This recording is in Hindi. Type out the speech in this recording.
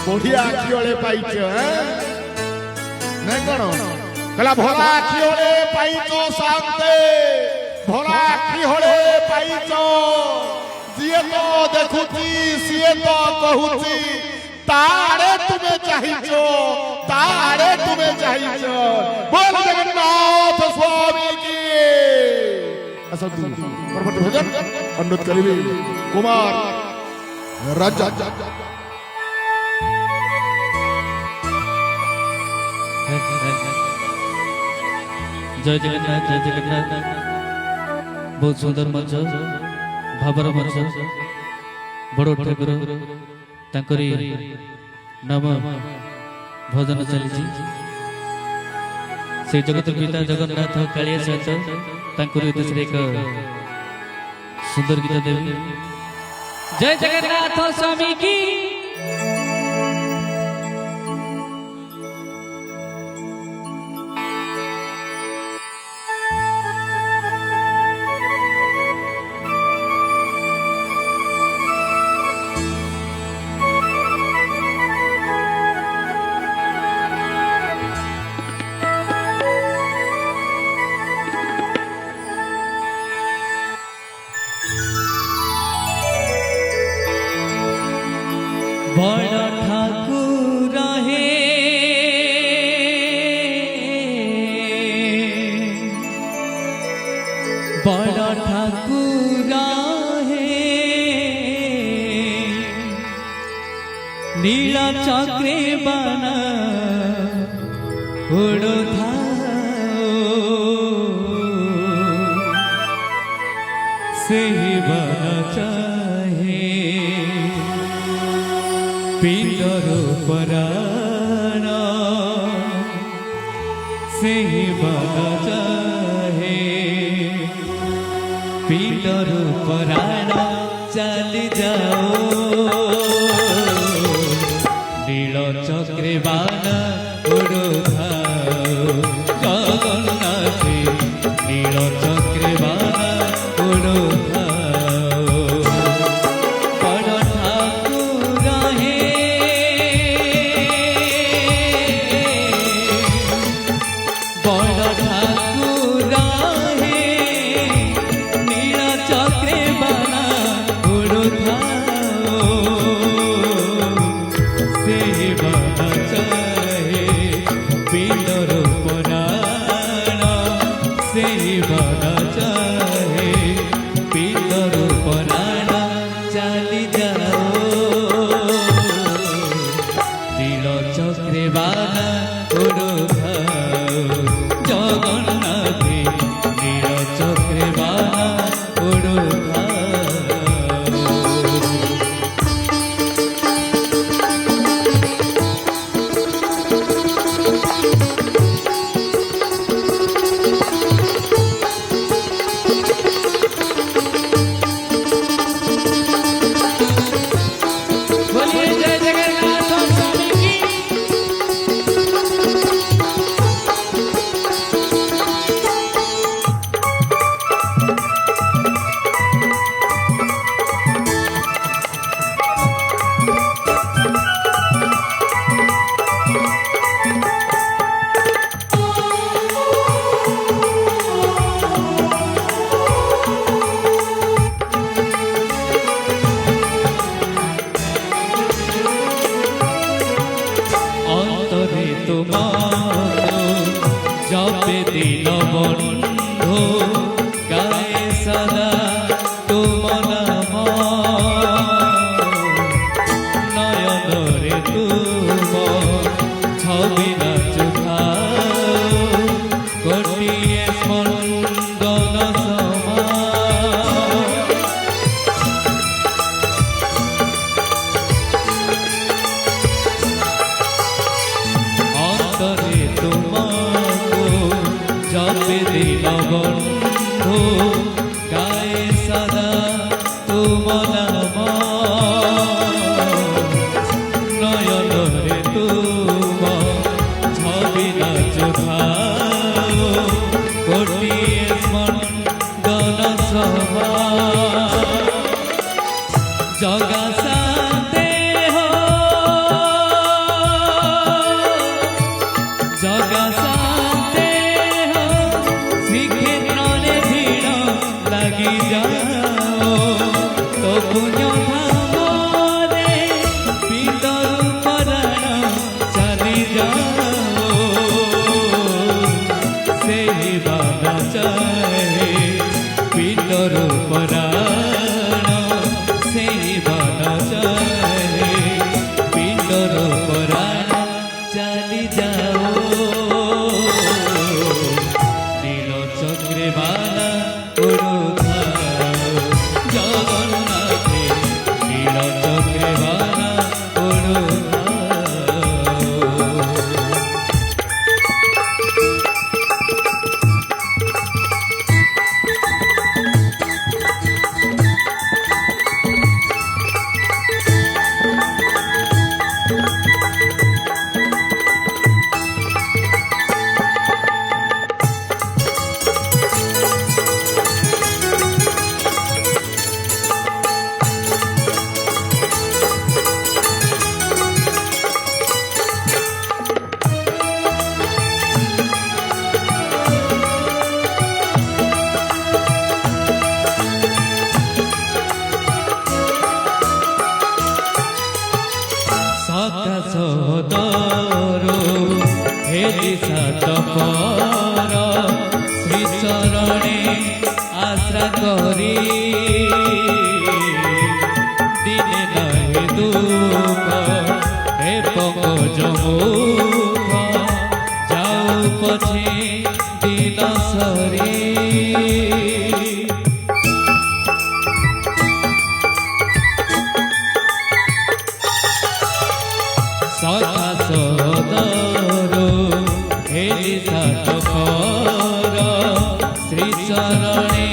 बढ़िया आखियोले पाइछ नहीं कौन कहला भला आखियोले पाइछ शांते भला आखियोले पाइछ जिए तो देखुची सिए तो कहूची तारे तुम्हें चाहिए तारे तुम्हें चाहिए बोल जगन्नाथ स्वामी की असद परमट भजन अनुरोध करिबे कुमार राजा जय जगन्नाथ बहुत सुंदर मंच भावर मंच बड़ ठाकुर तांकरी नाम भजन चली से जगत पिता जगन्नाथ कालिया सहित तांकरी उद्देश्य एक सुंदर गीत देवी। जय जगन्नाथ स्वामी की बड़ा ठाकुर है बड़ा ठाकुर है नीला चक्रे बना उड़ो से बना चाहे पिंडर पराण से बना चाहे पिंडर पराण चल जाओ नील चक्रे बाना उड़ो जगन्नाथ नील चक्रे बाना उड़ो पुण्य धामरे पितरु पराण चली जाओ से बाबा चाहे पितरु पराण से बाबा चाहे पितरु पराण चली जाओ नील चक्रे बाला जगन्नाथे नील चक्रे बाला सदरो हेली सातपर श्री चरणे आश्रा करी दिने नहे दुख हे पंकज मुख जाऊ पछे दिन सरी सदा सदरो हेली सातपर श्री चरणे